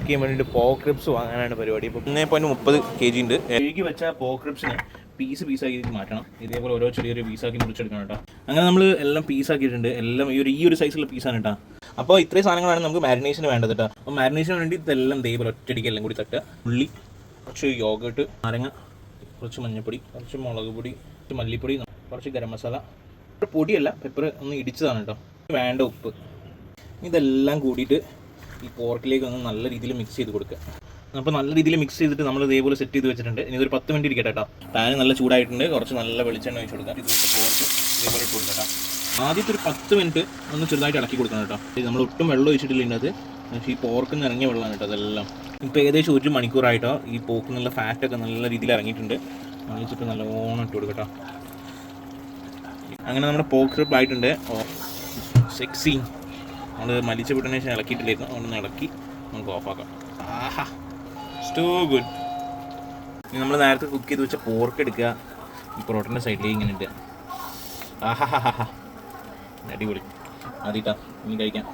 ചെയ്യാൻ വേണ്ടിയിട്ട് pork ribs വാങ്ങാനാണ് പരിപാടി. ഇപ്പോൾ 1.30 kg ഉണ്ട്. കഴുകി വെച്ച പോർക്ക് റിബ്സിന് പീസാക്കി മാറ്റണം. ഇതേപോലെ ഓരോ ചെറിയൊരു പീസാക്കി മുറിച്ചെടുക്കണം കേട്ടോ. അങ്ങനെ നമ്മൾ എല്ലാം പീസാക്കിയിട്ടുണ്ട്. എല്ലാം ഈ ഒരു സൈസുള്ള പീസാണ് കേട്ടോ. അപ്പോൾ ഇത്രയും സാധനങ്ങളാണ് നമുക്ക് മാരിനേഷന് വേണ്ടത് കേട്ടോ. അപ്പോൾ മാരിനേഷന് വേണ്ടി ഇതെല്ലാം ഇതേപോലെ ഒറ്റയടിക്ക് എല്ലാം കൂടി തട്ടുക. ഉള്ളി, കുറച്ച് യോഗട്ട്, നാരങ്ങ, കുറച്ച് മഞ്ഞൾപ്പൊടി, കുറച്ച് മുളക് പൊടി, കുറച്ച് മല്ലിപ്പൊടി, കുറച്ച് ഗരം മസാല, പൊടിയല്ല പെപ്പർ ഒന്ന് ഇടിച്ചതാണ് കേട്ടോ. വേണ്ട ഉപ്പ്. ഇതെല്ലാം കൂടിയിട്ട് ഈ പോർക്കിലേക്ക് ഒന്ന് നല്ല രീതിയിൽ മിക്സ് ചെയ്ത് കൊടുക്കുക. അപ്പോൾ നല്ല രീതിയിൽ മിക്സ് ചെയ്തിട്ട് നമ്മൾ ഇതേപോലെ സെറ്റ് ചെയ്ത് വെച്ചിട്ടുണ്ട്. ഇനി ഒരു 10 മിനിറ്റ് ഇരിക്കട്ടെ കേട്ടോ. പാന് നല്ല ചൂടായിട്ടുണ്ട്. കുറച്ച് നല്ല വെളിച്ചെണ്ണ ഒഴിച്ച് കൊടുക്കുക. ഇതുപോലെ പോർക്ക് ഇതേപോലെ ഇട്ട് കൊടുക്കുക കേട്ടോ. ആദ്യത്തെ ഒരു 10 മിനിറ്റ് ഒന്ന് ചെറുതായിട്ട് ഇളക്കി കൊടുക്കണം കേട്ടോ. നമ്മൾ ഒട്ടും വെള്ളം ഒഴിച്ചിട്ടില്ല ഇതിനകത്ത്. പക്ഷേ ഈ പോർക്കിൽ നിന്ന് ഇറങ്ങിയ വെള്ളമാണ് കേട്ടോ അതെല്ലാം. ഇപ്പോൾ ഏകദേശം 1 മണിക്കൂറായിട്ടോ ഈ പോർക്ക് നല്ല ഫാറ്റൊക്കെ നല്ല രീതിയിൽ ഇറങ്ങിയിട്ടുണ്ട്. ഒഴിച്ചിട്ട് നല്ലോണം ഇട്ട് കൊടുക്കട്ടോ. അങ്ങനെ നമ്മുടെ പോർക്ക് റിബ് ആയിട്ടുണ്ട്. സെക്സി. നമ്മൾ മലിച്ച വിട്ടതിന് ശേഷം ഇളക്കിയിട്ടില്ലായിരുന്നു. അതുകൊണ്ട് ഇളക്കി നമുക്ക് ഓഫാക്കാം. ആഹാ, ടു ഗുഡ്. ഇനി നമ്മൾ നേരത്തെ കുക്ക് ചെയ്ത് വെച്ച പോർക്ക് എടുക്കുക. ഈ പൊറോട്ടൻ്റെ സൈഡിലേക്ക് ഇങ്ങനെ ഇടുക. ആഹാ ഹാ ഹാ, അടിപൊളി. ആദ്യമായിട്ടാ ഇനി കഴിക്കാം.